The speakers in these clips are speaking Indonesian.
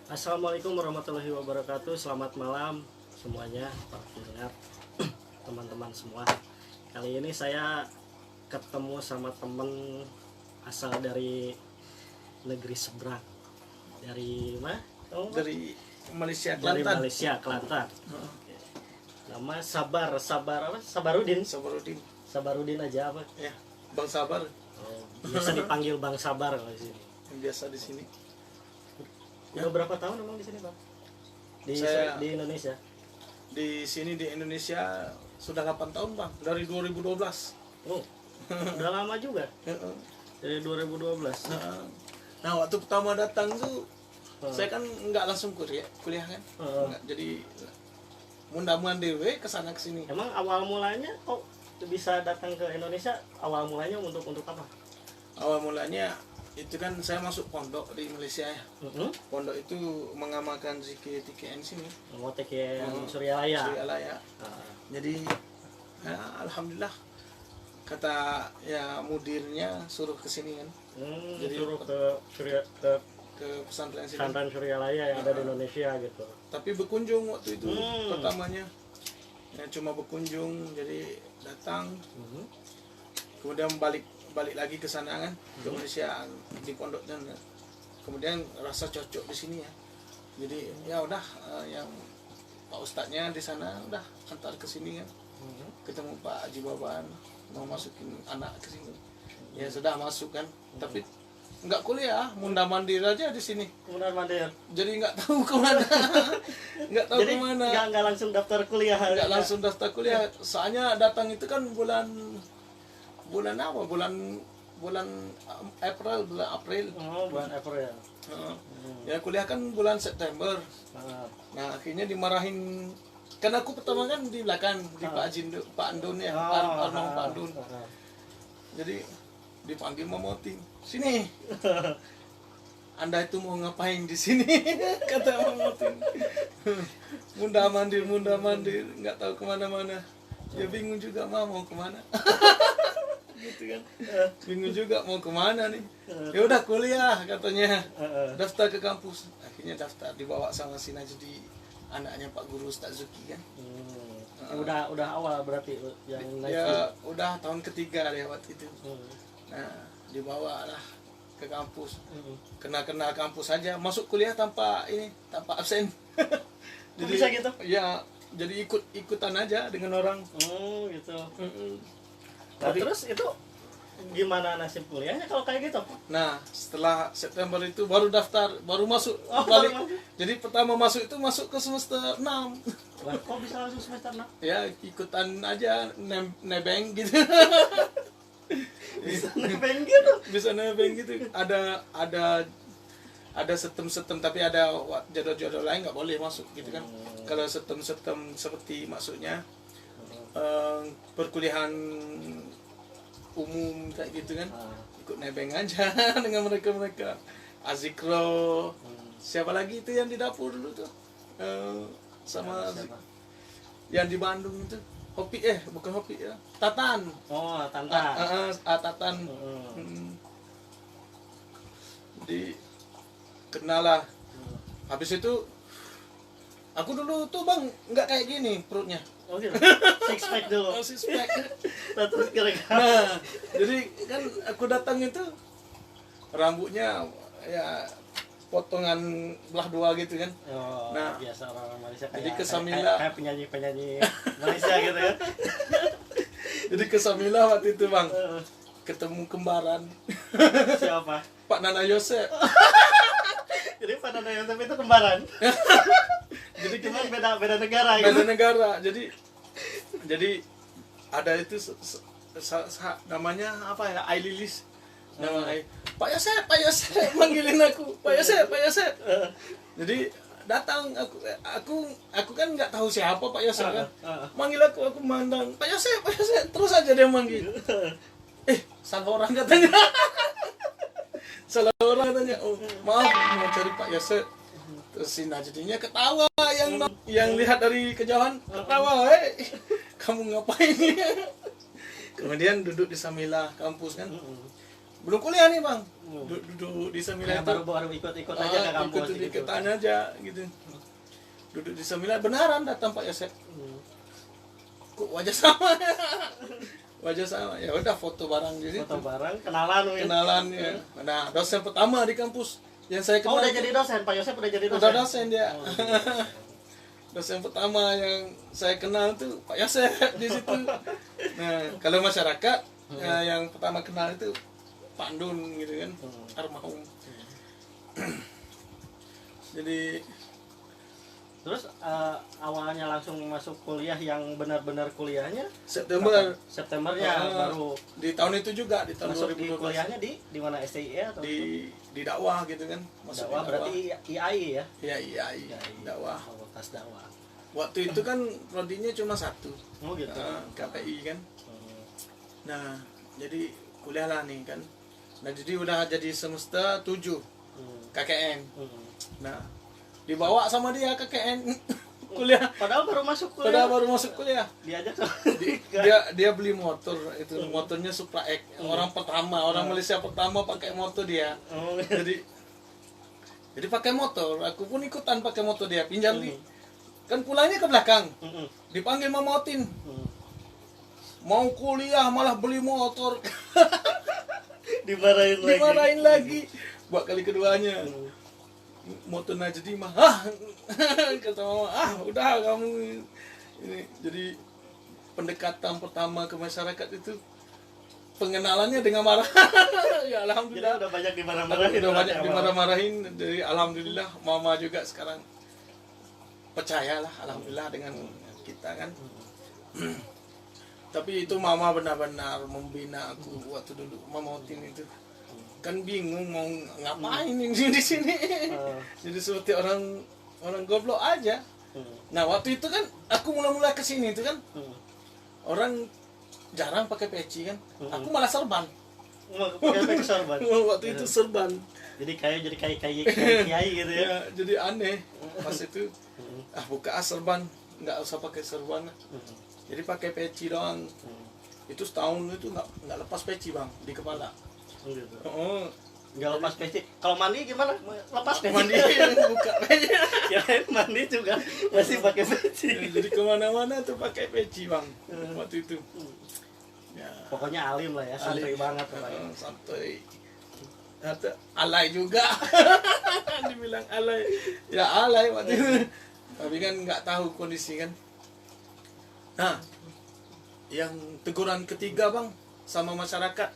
Assalamualaikum warahmatullahi wabarakatuh. Selamat malam semuanya, para pendengar, teman-teman semua. Kali ini saya ketemu sama temen asal dari negeri seberang. Dari mana? Dari Malaysia, Dari Kelantan. Malaysia, Kelantan. Nama Sabar apa? Sabarudin. Sabarudin aja apa? Ya, Bang Sabar Oh, biasa dipanggil Bang Sabar kalau di sini. yang biasa di sini. Udah berapa tahun emang di sini, Bang? Saya- Di Indonesia. Di sini di Indonesia sudah 8 tahun, Bang. Dari 2012. Oh, udah lama juga. Heeh. Dari 2012. Heeh. Nah, waktu pertama datang tuh saya kan nggak langsung kuliah kan. Heeh. Nggak, jadi mudah-mudahan dewe kesana kesini. Emang awal mulanya kok bisa datang ke Indonesia? Awal mulanya untuk apa? Awal mulanya itu kan saya masuk pondok di Malaysia ya. Mm-hmm. Pondok itu mengamalkan zikir TKN sini. Mau TKN Suryalaya. Suryalaya. Ah, Jadi ya, alhamdulillah kata ya mudirnya suruh ke sini kan, Jadi suruh ke ke pesantren sini. pesantren Suryalaya yang ada di Indonesia gitu. Tapi berkunjung waktu itu Hmm. pertamanya. Ya cuma berkunjung, jadi datang Mhm. kemudian balik lagi ke sana kan, ke Malaysia di pondok, dan kemudian rasa cocok di sini ya. Jadi ya udah yang Pak Ustadznya di sana udah antar ke sini kan. Mhm. Ketemu Pak Haji Baban mau masukin anak ke sini, ya sudah masuk kan, tapi nggak kuliah, mundar mandir aja di sini, Kemudian Mandir. jadi nggak tahu kemana. Nggak tahu Jadi kemana, nggak langsung daftar kuliah. nggak langsung daftar kuliah. Soalnya datang itu kan bulan apa, bulan April. Oh, bulan April. Heeh. Ya kuliah kan bulan September. Ah, Nah akhirnya dimarahin, karena aku pertama kan di belakang di Pak Andun ya, almarhum Pak Andun. Jadi dipanggil Mamoting, sini. Anda itu mau ngapain di sini? Kata Mamoting. Mundar mandir, nggak tahu kemana-mana. Ya bingung juga mau kemana. Gitu kan. Bingung juga mau kemana nih. Ya udah kuliah katanya. Daftar ke kampus. Akhirnya daftar, dibawa sama si Najdi, anaknya Pak Guru Ustaz Zuki kan. Udah awal berarti yang naik. Ya udah tahun ketiga deh waktu itu. Hmm. Nah, dibawa lah ke kampus. Hmm. Kenal kampus aja, masuk kuliah tanpa absen. Kok bisa gitu? Ya, jadi ikutan aja dengan orang. Gitu. Mm-mm. Nah, Tapi- terus itu gimana nasib kuliahnya kalau kayak gitu? Nah, setelah September itu baru daftar, baru masuk Oh, balik. baru masuk. Jadi pertama masuk itu masuk ke semester 6. Wah, kok bisa langsung semester 6? Ya, ikutan aja nebeng gitu. Bisa nebeng gitu. Bisa nebeng gitu. Ada setem tapi ada jodoh-jodoh lain nggak boleh masuk gitu kan. Kalau setem seperti maksudnya perkuliahan umum kayak gitu kan, ikut nebeng aja dengan mereka Azikro. Siapa lagi itu yang di dapur dulu tuh, sama Siapa? yang di Bandung itu Hopi, bukan Hopi ya, Tatan. Oh, Tanta. Tatan. Jadi kenal lah. Habis itu aku dulu tuh Bang nggak kayak gini perutnya. Oh gitu. Six pack dulu. Six pack. Nah, terus kira-kira. Nah, jadi kan aku datang itu rambutnya ya potongan belah dua gitu kan. Oh, Nah, biasa orang Malaysia jadi kayak ke Samila. kayak penyanyi Malaysia gitu ya. Jadi ke Samila waktu itu Bang, Eh, ketemu kembaran Siapa? Pak Nana Yosef. Jadi pada yang tapi itu kembaran. Jadi Cuman beda negara beda gitu. negara. Jadi ada itu namanya apa ya, Aililis. Nama Pak Yosef manggilin aku, Pak Yosef. Jadi datang aku kan nggak tahu siapa Pak Yosef kan. Manggil aku mandang Pak Yosef, terus aja dia manggil. Salah orang katanya. Salah orang katanya. Oh, maaf mau cari Pak Yosef. Terus si Najdinya ketawa, yang lihat dari kejauhan ketawa, kamu ngapain? Kemudian duduk di Samila kampus kan. belum kuliah nih bang, Hmm. duduk di Kayak Semila itu, baru ikut-ikut aja ke kampus ikut gitu. ikutan aja gitu, duduk di Semila beneran datang Pak Yosep, Hmm. kok wajah sama ya, wajah sama, ya udah foto bareng di situ, Foto bareng, kenalan mungkin. kenalan ya. Nah dosen pertama di kampus yang saya Oh, kenal udah itu- jadi dosen, Pak Yosep udah jadi dosen. udah dosen dia. Oh, gitu. Dosen pertama yang saya kenal tuh Pak Yosef di situ. Nah, kalau masyarakat yang pertama kenal itu Pak Andun gitu kan, almarhum. Jadi Terus awalnya langsung masuk kuliah yang benar-benar kuliahnya September Septembernya baru di tahun itu juga di tahun masuk di 2012 kuliahnya di mana STIE atau di dakwah gitu kan, masuk dakwah di berarti IAI ya? iya dakwah. Fakultas dakwah. Waktu itu kan prodinya cuma satu, Oh gitu. KPI kan. Hmm. Nah, jadi kuliah lah nih kan. Nah, jadi udah jadi semester 7 Hmm. KKN. Hmm. Nah, dibawa sama dia KKN kuliah. Padahal baru masuk kuliah. Padahal baru masuk kuliah. Diajak Dia beli motor itu, motornya Supra X. Orang pertama, orang Malaysia pertama pakai motor dia. Oh, Jadi pakai motor, aku pun ikutan pakai motor dia, pinjam nih. Kan pulangnya ke belakang. Dipanggil Mama Otin. Mau kuliah malah beli motor. Dimarahin lagi. Buat kali keduanya. Motor Najdi mah, kata mama, udah kamu ini. Jadi pendekatan pertama ke masyarakat itu pengenalannya dengan marah. Ya Jadi alhamdulillah udah banyak dimarah-marahin. udah banyak awal. dimarah-marahin. Jadi alhamdulillah mama juga sekarang percayalah alhamdulillah dengan kita kan. Tapi itu mama benar-benar membina aku waktu dulu Mama Otin itu. Kan bingung mau ngapain ini di sini. Jadi seperti orang goblok aja. Nah, waktu itu kan aku mula-mula ke sini itu kan orang jarang pakai peci kan. Aku malah serban. Pakai sorban. Waktu itu serban. Jadi kayak kiai gitu ya. Ya, jadi aneh pas itu. Buka serban, nggak usah pakai serban. Jadi pakai peci doang. Itu setahun itu nggak lepas peci bang di kepala. Gitu. Oh, Nggak lepas peci. Kalau mandi gimana? Lepas peci. mandi buka peci. Ya mandi juga masih pakai peci. Jadi kemana-mana tuh pakai peci bang waktu itu. Ya, Pokoknya alim lah ya, santai alim. banget lah ya. Santai. Atau alay juga. Dibilang alay. Ya alay waktu itu. Tapi kan nggak tahu kondisi kan. Nah, yang teguran ketiga bang sama masyarakat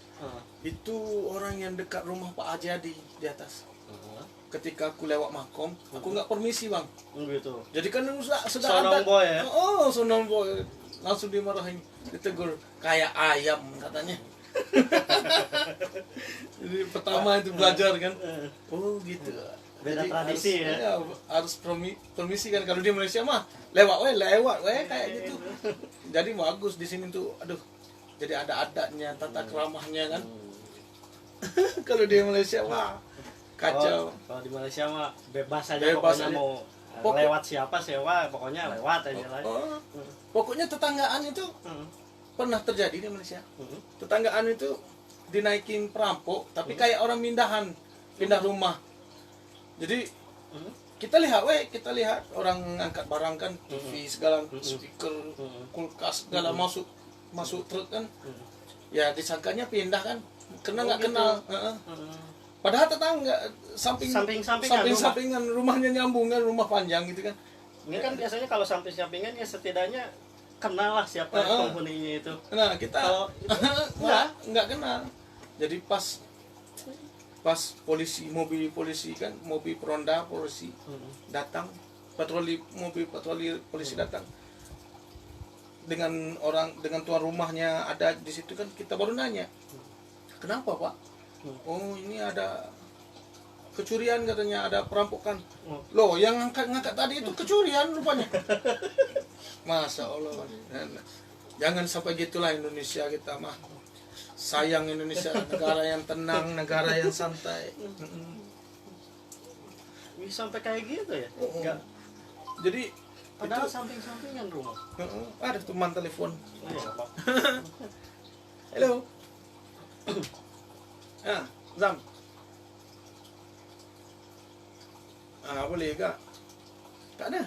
itu orang yang dekat rumah Pak Haji Adi di atas. Ketika aku lewat makom, aku nggak permisi bang. Gitu. Jadi kan sudah Sonong ada. boy ya? Oh, sonong boy. Langsung dimarahin, ditegur kayak ayam katanya. Jadi pertama itu belajar kan. Oh gitu. Beda Jadi tradisi harus, ya? harus permisi kan. Kalau di Malaysia mah lewat kayak gitu. Jadi bagus di sini tuh. Aduh. Jadi ada adatnya, tata keramahnya kan. Kalau di Malaysia mah kacau. Kalau di Malaysia mah bebas aja Bebas pokoknya aja. mau lewat siapa sewa, pokoknya lewat aja lah. Pokoknya tetanggaan itu pernah terjadi di Malaysia. Tetanggaan itu dinaikin perampok, tapi kayak orang pindah rumah. Jadi kita lihat orang angkat barang kan, TV segala, speaker, kulkas segala masuk truk kan. Ya disangkanya pindah kan, karena nggak kenal. Padahal tetangga samping-sampingan rumahnya nyambung kan, rumah panjang gitu kan. Ini kan biasanya kalau samping-sampingan ya setidaknya kenal lah siapa penghuninya itu. Nah kita Kalau nggak kenal. Jadi pas mobil polisi kan, mobil peronda polisi datang, mobil patroli polisi datang dengan tuan rumahnya ada di situ kan, kita baru nanya, kenapa pak? Oh ini ada kecurian katanya, ada perampokan. Loh yang ngangkat tadi itu kecurian rupanya. Masya Allah. Jangan sampai gitulah Indonesia kita mah. Sayang Indonesia, negara yang tenang, negara yang santai. Bisa sampai kayak gitu ya? Enggak. Jadi Padahal itu, samping-sampingan rumah. ada teman telepon. Oh, iya, Pak. Halo. Zam. Boleh kak? Tak ada.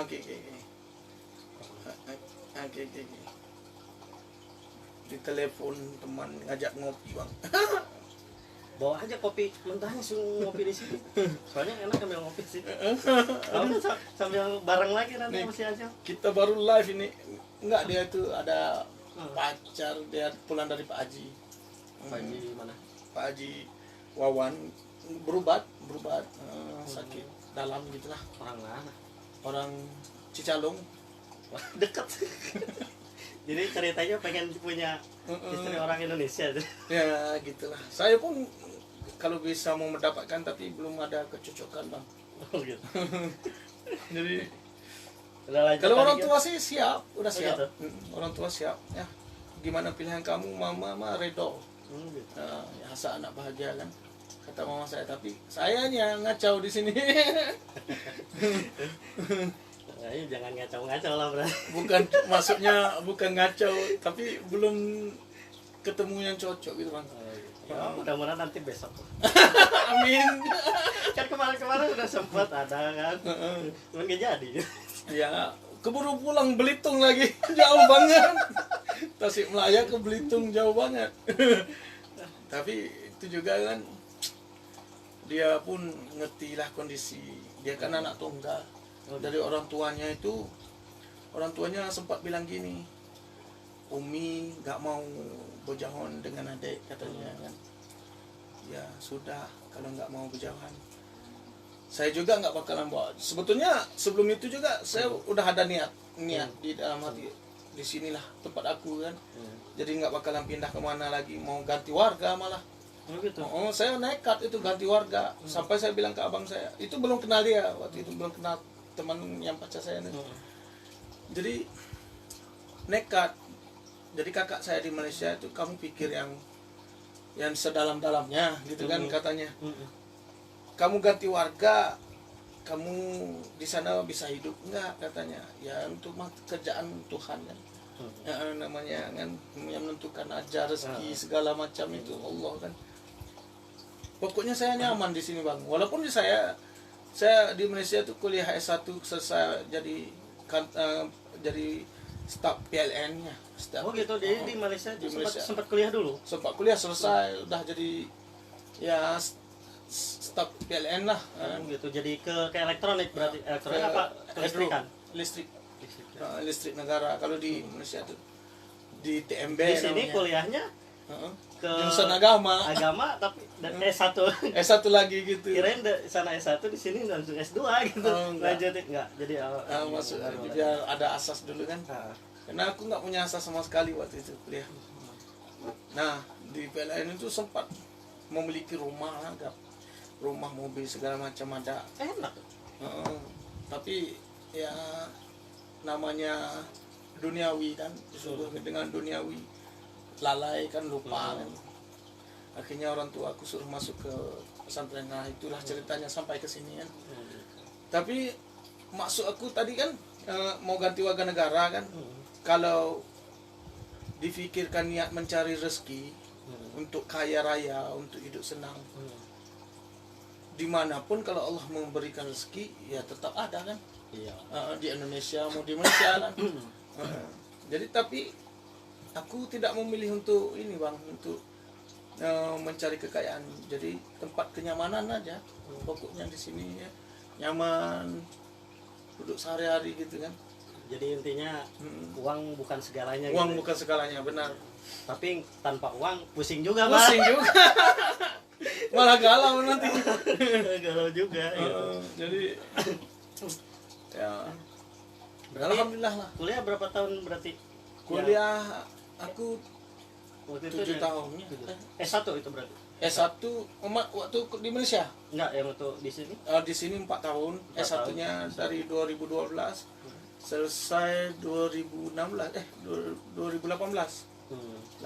Okey. Okey. Di telefon teman ngajak ngopi bang. Bawa aja kopi mentahnya, suruh ngopi di sini. Soalnya enak ambil ngopi sih. Kamu sambil bareng lagi nanti Nih. sama si Acil. Kita baru live ini. Enggak, dia itu ada pacar, dia pulang dari Pak Haji. Pagi mana? Pak Haji Wawan berobat sakit dalam gitulah, Orang mana? orang Cicalung. Wah, dekat. Jadi ceritanya pengen punya istri orang Indonesia. Ya gitulah. Saya pun kalau bisa mau mendapatkan, tapi belum ada kecocokan bang. Oh gitu. Jadi Udah lanjut kalau tadi orang gitu? tua sih siap, udah Oh, siap. gitu? Orang tua siap. Ya gimana pilihan kamu, mama redo. Gitu. Ya asal anak bahagia kan, kata mama saya. Tapi sayanya ngacau di sini. Ayo jangan ngacau-ngacau lah berarti. Bukan, maksudnya bukan ngacau, tapi belum ketemu yang cocok gitu bang. Ya, mudah-mudahan nanti besok. Amin. Kan kemarin udah sempat ada kan. Cuman gak jadi. Ya keburu pulang Belitung lagi. Jauh banget. Tasikmalaya ke Belitung jauh banget. Tapi itu juga kan, dia pun ngerti lah kondisi. Dia kan anak tunggal. Dari orang tuanya itu, orang tuanya sempat bilang gini, Umi gak mau berjauhan dengan adik katanya kan. Ya sudah, kalau nggak mau berjauhan, saya juga nggak bakalan bawa. Sebetulnya sebelum itu juga saya udah ada niat di dalam hati, di sinilah tempat aku kan. Jadi nggak bakalan pindah kemana lagi, mau ganti warga malah. Oh gitu. Saya nekat itu ganti warga. Sampai saya bilang ke abang saya, itu belum kenal dia waktu itu, belum kenal teman yang pacar saya nih. Jadi nekat. Jadi kakak saya di Malaysia itu, kamu pikir yang sedalam-dalamnya gitu kan katanya. Kamu ganti warga, kamu di sana bisa hidup enggak katanya. Ya untuk kerjaan Tuhan kan. Ya, namanya kan yang menentukan ajar rezeki segala macam itu Allah kan. Pokoknya saya nyaman di sini bang. Walaupun saya di Malaysia tuh kuliah S1 selesai jadi staf PLN-nya. Oh gitu, di Malaysia Di sempat, Malaysia. sempat kuliah dulu. Sempat kuliah selesai, udah jadi ya staf PLN lah. Oh gitu, jadi ke elektronik berarti. Elektronik apa? Kelistrikan. Listrik. Listrik negara. Kalau di Malaysia tuh di TMB Di sini namanya. kuliahnya ke Jurusan agama. Tapi dan S1. S1 lagi gitu. Kirain sana S1 di sini langsung S2 gitu. Oh, enggak. Lanjutin enggak. Jadi Maksud biar ada asas dulu kan. Nah, Karena aku nggak punya asas sama sekali waktu itu kuliah. Nah di PLN itu sempat memiliki rumah, mobil segala macam ada. enak. Tapi ya namanya duniawi kan, disuruh dengan duniawi, lalai kan, lupa kan. Akhirnya orang tua aku suruh masuk ke pesantren. Nah itulah ceritanya sampai ke sini kan. Tapi maksud aku tadi kan mau ganti warga negara kan. Kalau difikirkan niat mencari rezeki untuk kaya raya, untuk hidup senang, dimanapun kalau Allah memberikan rezeki ya tetap ada kan. Iya. Di Indonesia mau di Malaysia kan. Jadi tapi aku tidak memilih untuk ini bang, untuk mencari kekayaan. Jadi tempat kenyamanan aja. Pokoknya di sini ya nyaman, duduk sehari-hari gitu kan. Jadi intinya uang bukan segalanya. Uang gitu. bukan segalanya, benar. Tapi tanpa uang pusing juga, Pusing juga. Malah galau nanti. Galau juga. Gitu. Jadi ya Berarti alhamdulillah lah. kuliah berapa tahun berarti? Kuliah aku Waktu itu 7 tahun. S1 itu berarti? S1 waktu di Malaysia. Enggak, yang waktu di sini? Di sini 4 tahun. 4 S1-nya tahun. dari 2012. Selesai 2018. 2018. 18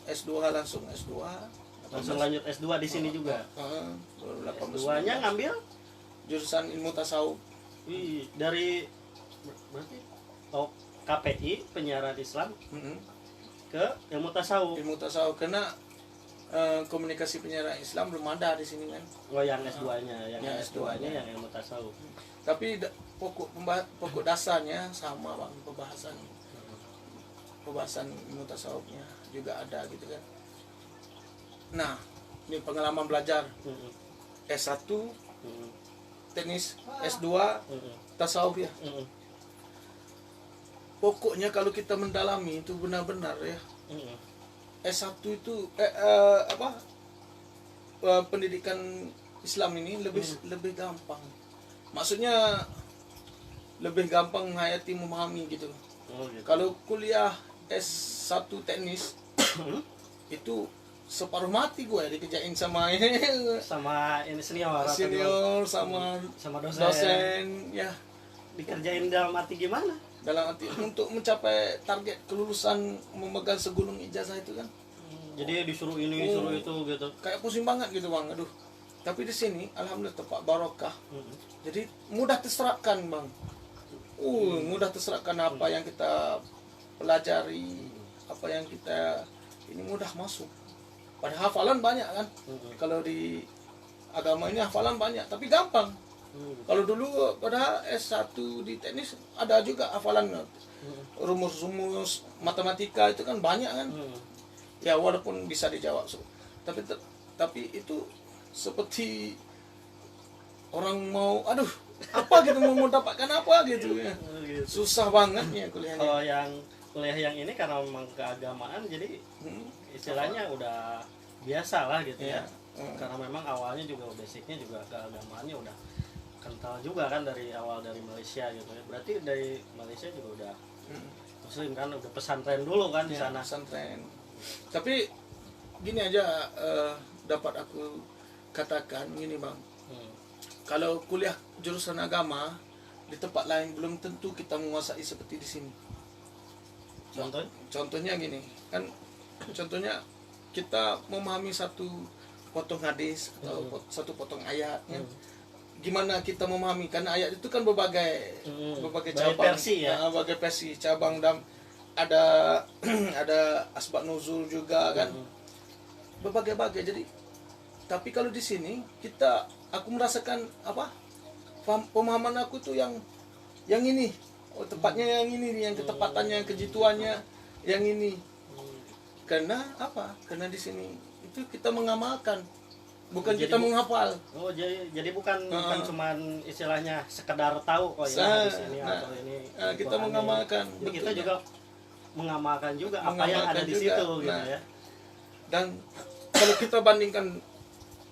S2 langsung S2. Langsung lanjut S2 di sini juga. 2018. S2-nya ngambil jurusan ilmu tasawuf. Dari berarti KPI penyiaran Islam ke ilmu tasawuf. Ilmu tasawuf karena komunikasi penyiaran Islam belum ada di sini kan. Oh, yang S2-nya, yang Yang S2-nya S2-nya. yang ilmu tasawuf. Tapi pokok dasarnya sama bang, pembahasan ilmu tasawufnya juga ada gitu kan. Nah, ini pengalaman belajar Mm-mm. S1 Mm-mm. teknis, S2 Mm-mm. tasawuf ya. Mm-mm. Pokoknya kalau kita mendalami itu benar-benar ya. Mm-mm. S1 itu pendidikan Islam ini lebih gampang. Maksudnya lebih gampang menghayati, memahami gitu. Oh, gitu. Kalau kuliah S1 teknis itu separuh mati gue dikerjain sama Sama ini senior atau senior sama sama dosen. dosen ya, Dikerjain dalam arti gimana? dalam arti untuk mencapai target kelulusan memegang segulung ijazah itu kan Jadi disuruh ini, disuruh itu gitu. kayak pusing banget gitu bang. Aduh, tapi di sini alhamdulillah tepat barokah, Mm-mm. jadi mudah terserapkan bang. Mudah terserapkan apa yang kita pelajari, apa yang kita ini mudah masuk. Pada hafalan banyak kan. Mm-mm. Kalau di agama ini hafalan banyak, tapi gampang. Kalau dulu pada S1 di teknis ada juga hafalan rumus-rumus matematika itu kan banyak kan. Ya walaupun bisa dijawab. Tapi itu seperti orang mau apa gitu mau mendapatkan apa gitu ya. Susah banget ya kuliahnya. Kalau yang kuliah yang ini karena memang keagamaan, jadi istilahnya udah biasa lah gitu ya. Karena memang awalnya juga basicnya juga keagamaannya udah kental juga kan dari awal dari Malaysia gitu ya. Berarti dari Malaysia juga udah muslim kan, udah pesantren dulu kan di Ya, sana. pesantren. Tapi gini aja dapat aku katakan gini bang. Kalau kuliah jurusan agama di tempat lain belum tentu kita menguasai seperti di sini. Contohnya gini kan, contohnya kita memahami satu potong hadis atau satu potong ayat ya. Gimana kita memahami, karena ayat itu kan berbagai cabang, versi ya. berbagai versi cabang, dan ada ada asbab nuzul juga kan, berbagai-bagai. Jadi tapi kalau di sini aku merasakan pemahaman aku tuh yang ini, tepatnya yang ini, yang ketepatannya, kejituannya yang ini. Karena karena di sini itu kita mengamalkan, bukan kita menghafal. Oh, jadi bukan cuman istilahnya sekedar tahu ini hadis ini atau ini. Kita mengamalkan. Tapi kita juga mengamalkan juga apa yang ada di juga. situ gitu ya. Dan kalau kita bandingkan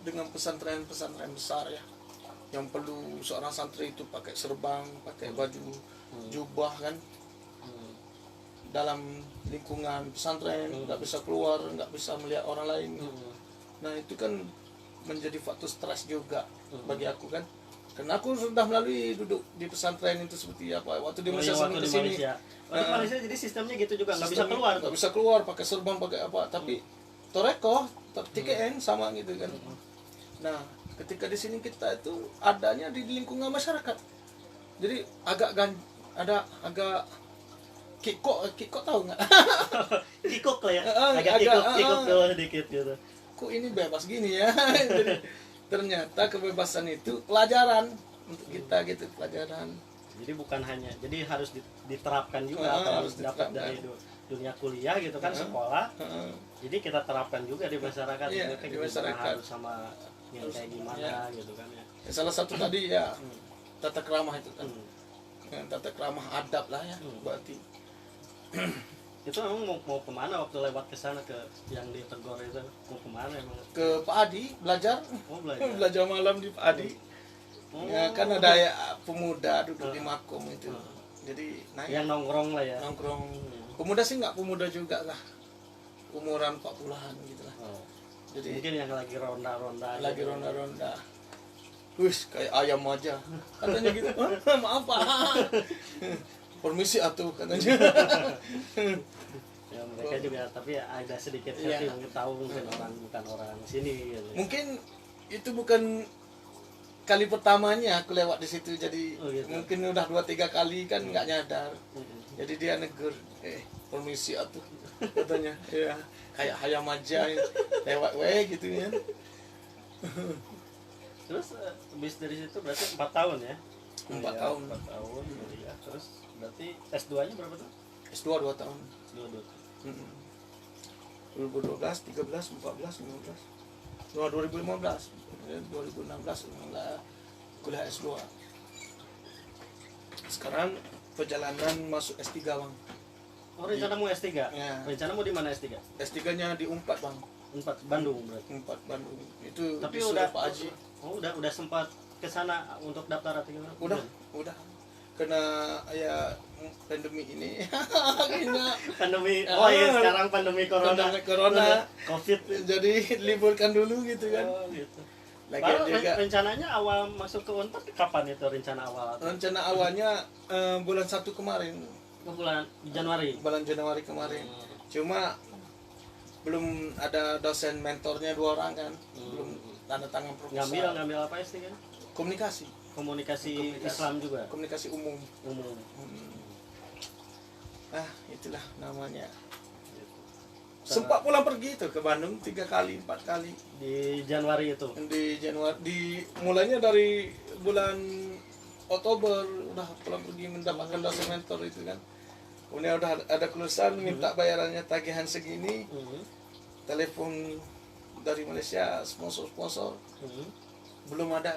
dengan pesantren-pesantren besar ya, yang perlu seorang santri itu pakai serban, pakai baju jubah kan, dalam lingkungan pesantren nggak bisa keluar, nggak bisa melihat orang lain. Nah itu kan menjadi faktor stres juga bagi aku kan, karena aku sudah melalui duduk di pesantren itu seperti apa waktu di Malaysia sebelum ke sini. Waktu Malaysia jadi sistemnya gitu juga, nggak bisa keluar. Nggak bisa keluar, pakai serban, pakai apa, tapi toreko, TKN sama gitu kan. Nah ketika di sini kita itu adanya di lingkungan masyarakat, jadi agak kikok tahu nggak? Kikuk lah ya, agak kikuk dulu sedikit gitu. Kok ini bebas gini ya? Jadi, ternyata kebebasan itu pelajaran untuk kita gitu, pelajaran. Jadi bukan hanya, jadi harus diterapkan juga, harus dapat dari dunia kuliah gitu kan, sekolah. Jadi kita terapkan juga di masyarakat. Iya, di masyarakat. Harus sama yang kayak gimana gitu kan ya. Salah satu tadi ya tata keramah itu kan. Tata keramah adab lah ya berarti. Itu emang mau kemana waktu lewat ke sana, ke yang di Tegor itu mau kemana emang? Ke Pak Adi belajar. Oh, belajar. Belajar malam di Pak Adi. Ya kan ada ya pemuda duduk di makom itu. Jadi naik. Yang nongkrong lah ya. Nongkrong. Pemuda sih nggak pemuda juga lah. Umuran 40-an gitu lah. Jadi mungkin yang lagi ronda-ronda. Lagi gitu. Ronda-ronda. Wih, kayak ayam aja. Katanya gitu. Maaf Pak. Permisi atuh katanya. Ya mereka juga, tapi ada sedikit mungkin tahu mungkin bukan orang sini gitu. Mungkin itu bukan kali pertamanya aku lewat di situ, jadi gitu. mungkin udah 2-3 kali kan nggak nyadar. Jadi dia negur, permisi atuh katanya, ya kayak hayam aja lewat gitu kan. Terus habis dari situ berarti 4 tahun ya? 4 tahun. 4 tahun kuliah. Terus berarti S2-nya berapa tuh? S2 2 tahun. S2 2 tahun. 2012, 13, 14, 15. 2015. 2016 mulai kuliah S2. Sekarang perjalanan masuk S3, Bang. Oh, rencanamu S3? Ya. Rencanamu di mana S3? S3-nya di Unpad, Bang. Unpad Bandung berarti. Unpad Bandung. Itu Tapi disuruh udah Pak Haji. Oh, udah sempat ke sana untuk daftar atau gimana? Udah. Kena ya pandemi ini. Kena Pandemi. Oh iya, sekarang pandemi corona. Pandemi corona. Covid. Jadi liburkan dulu gitu kan. Oh, gitu. Lagian juga rencananya awal masuk ke Unpad kapan itu rencana awal? Rencana awalnya bulan 1 kemarin. Ke bulan Januari. Bulan Januari kemarin. Cuma belum ada dosen mentornya 2 orang kan. Belum tanda tangan proposal. Ngambil apa S3 kan? Komunikasi Islam juga. Komunikasi umum. Itulah namanya. Sempat pulang pergi tuh ke Bandung 3 kali 4 kali di Januari itu. Mulainya dari bulan Oktober udah pulang pergi mendapatkan dosen mentor itu kan. Kemudian udah ada kelulusan, minta bayarannya tagihan segini. Telepon dari Malaysia sponsor belum ada.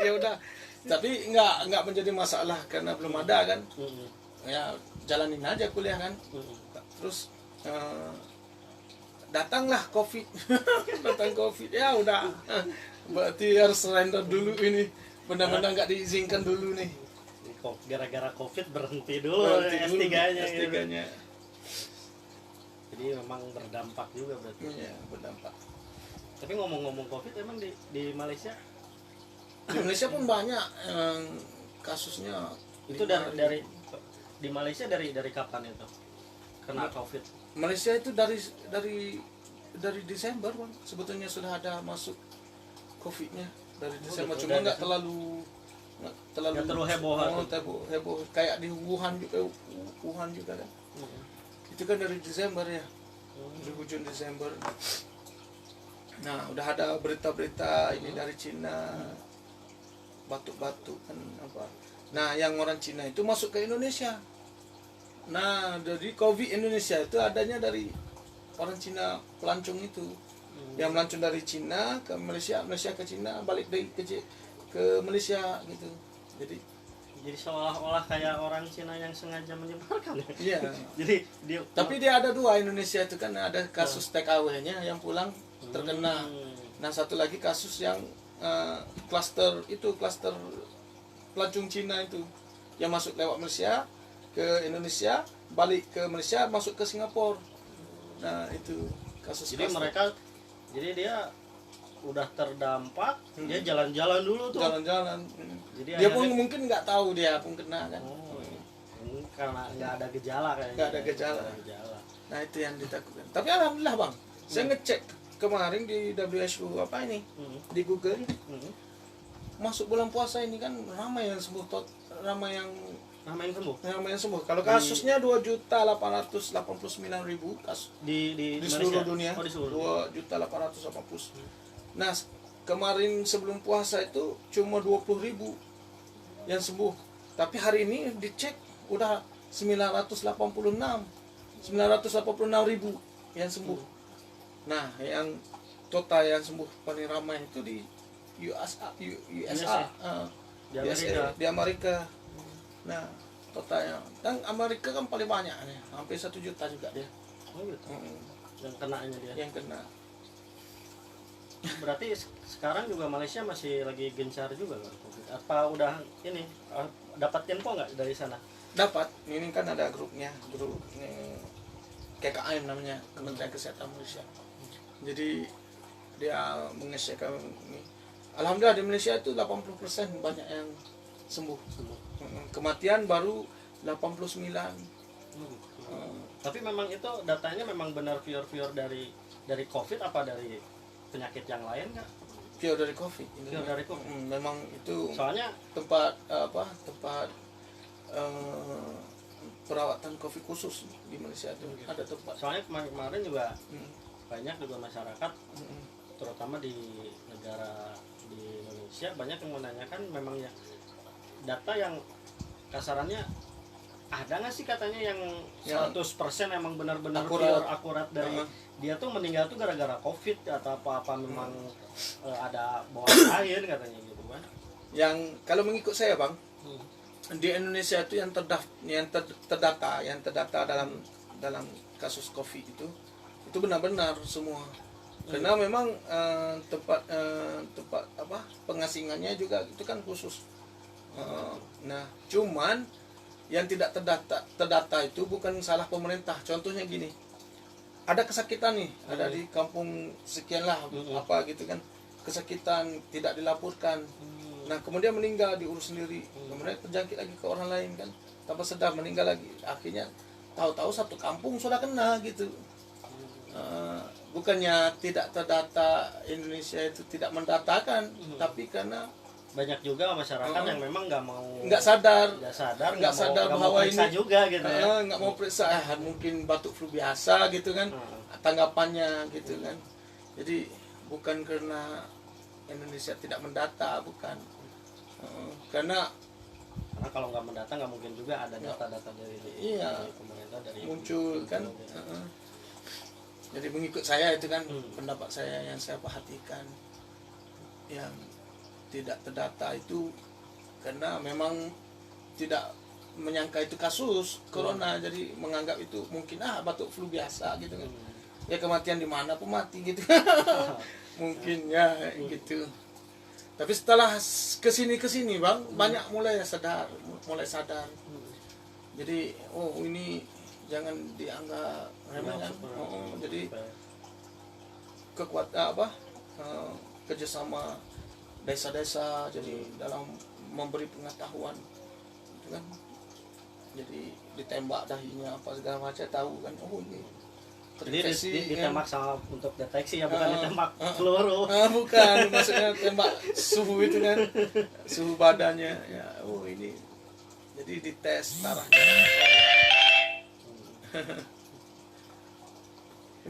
Ya udah, tapi nggak menjadi masalah karena belum ada kan. Ya jalanin aja kuliah kan. Terus datanglah COVID. Datang COVID, ya udah, berarti harus surrender dulu ini, benar-benar nggak diizinkan dulu nih. Gara-gara COVID berhenti dulu S3-nya. S3-nya. Jadi memang berdampak juga berarti. Iya, berdampak. Tapi ngomong-ngomong COVID, emang di Malaysia? Di Malaysia pun banyak kasusnya. Itu dari di Malaysia dari kapan itu kena COVID? Malaysia itu dari Desember, Bang. Sebetulnya sudah ada masuk COVID-nya dari Desember, gitu, cuma nggak terlalu heboh kayak di Wuhan juga kan. Itu kan dari Desember ya, di ujung Desember. Nah, udah ada berita-berita ini dari Cina, batuk-batuk kan apa. Nah, yang orang Cina itu masuk ke Indonesia. Nah, dari COVID Indonesia itu adanya dari orang Cina pelancong itu. Yang melancong dari Cina ke Malaysia, Malaysia ke Cina, balik dari ke Malaysia gitu. Jadi seolah-olah kayak orang Cina yang sengaja menyebarkan ya. Iya. Tapi dia ada 2 Indonesia itu kan, ada kasus TKW-nya yang pulang terkena. Nah, satu lagi kasus yang klaster pelancong Cina itu yang masuk lewat Malaysia ke Indonesia, balik ke Malaysia, masuk ke Singapura. Nah, itu kasus. Jadi dia udah terdampak, dia jalan-jalan dulu tuh. Jalan-jalan. Jadi dia pun mungkin nggak tahu dia pun kena kan. Karena nggak ada gejala kayaknya. Nggak ada gejala. Nah, itu yang ditakutkan. Tapi alhamdulillah, Bang, saya ngecek kemarin di WHO di Google. Masuk bulan puasa ini kan ramai yang sembuh, ramai yang sembuh. Kalau kasusnya 2.889.000 kasus di seluruh dunia. 2.880. Nah, kemarin sebelum puasa itu cuma 20.000 yang sembuh. Tapi hari ini dicek udah 986.000 yang sembuh. Nah, yang total yang sembuh paling ramai itu di USA, di Amerika. Nah, totalnya, dan Amerika kan paling banyak nih, hampir 1 juta juga dia. Oh gitu. Yang kenanya dia. Yang kena. Berarti sekarang juga Malaysia masih lagi gencar juga kan COVID? Apa udah ini dapat info nggak dari sana? Dapat. Ini kan ada grup ini KKM namanya, Kementerian Kesehatan Malaysia. Jadi dia mengesahkan ini. Alhamdulillah di Malaysia itu 80% banyak yang sembuh. Kematian baru 89. Tapi memang itu datanya memang benar pure dari COVID apa dari penyakit yang lain nggak? pure dari kopi. Pure dari kopi. Memang itu Soalnya tempat tempat perawatan kopi khusus di Malaysia itu ada tempat. soalnya kemarin juga banyak juga masyarakat terutama di negara di Indonesia banyak yang menanyakan memang ya data yang kasarannya ada nggak sih katanya yang 100% emang benar-benar akurat dari dia tuh meninggal tuh gara-gara COVID atau apa memang ada bawaan air katanya gitu kan. Yang kalau mengikut saya Bang, di Indonesia itu yang terdata dalam kasus COVID itu benar-benar semua. Karena memang tempat pengasingannya juga itu kan khusus. Nah, cuman yang tidak terdata itu bukan salah pemerintah. Contohnya gini, ada kesakitan nih, ada di kampung sekian lah apa gitu kan, kesakitan tidak dilaporkan. Nah kemudian meninggal diurus sendiri, kemudian terjangkit lagi ke orang lain kan, tanpa sadar meninggal lagi. Akhirnya tahu-tahu satu kampung sudah kena gitu. Bukannya tidak terdata, Indonesia itu tidak mendatakan, tapi karena banyak juga masyarakat yang memang nggak sadar bahwa ini juga gitu ya, nggak mau periksa, mungkin batuk flu biasa gitu kan, tanggapannya gitu kan. Jadi bukan karena Indonesia tidak mendata, bukan, karena kalau nggak mendata nggak mungkin juga ada data-data dari pemerintah dari muncul kan. Jadi mengikut saya itu kan pendapat saya yang saya perhatikan, yang tidak terdata itu karena memang tidak menyangka itu kasus corona, jadi menganggap itu mungkin batuk flu biasa gitu kan. Ya kematian di mana pun mati gitu. Mungkin ya gitu. Tapi setelah kesini Bang, banyak mulai sadar. Jadi ini jangan dianggap remeh kan. Jadi kekuatan kerjasama desa-desa jadi dalam memberi pengetahuan gitu kan. Jadi ditembak dahinya apa segala macam tahu kan, ini jadi ditembak sama untuk deteksi ya, bukan ditembak peluru. Bukan, maksudnya tembak suhu itu kan, suhu badannya ya. Ini jadi dites darahnya.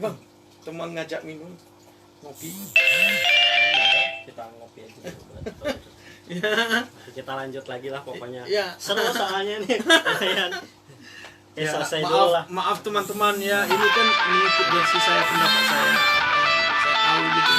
Bang, teman ngajak minum ngopi. Kita ngopi aja dulu. Kita lanjut lagi lah pokoknya. Seru soalnya nih. Selesai dulu lah. Maaf teman-teman ya, ini kan mengikut versi saya, pendapat saya tahu gitu.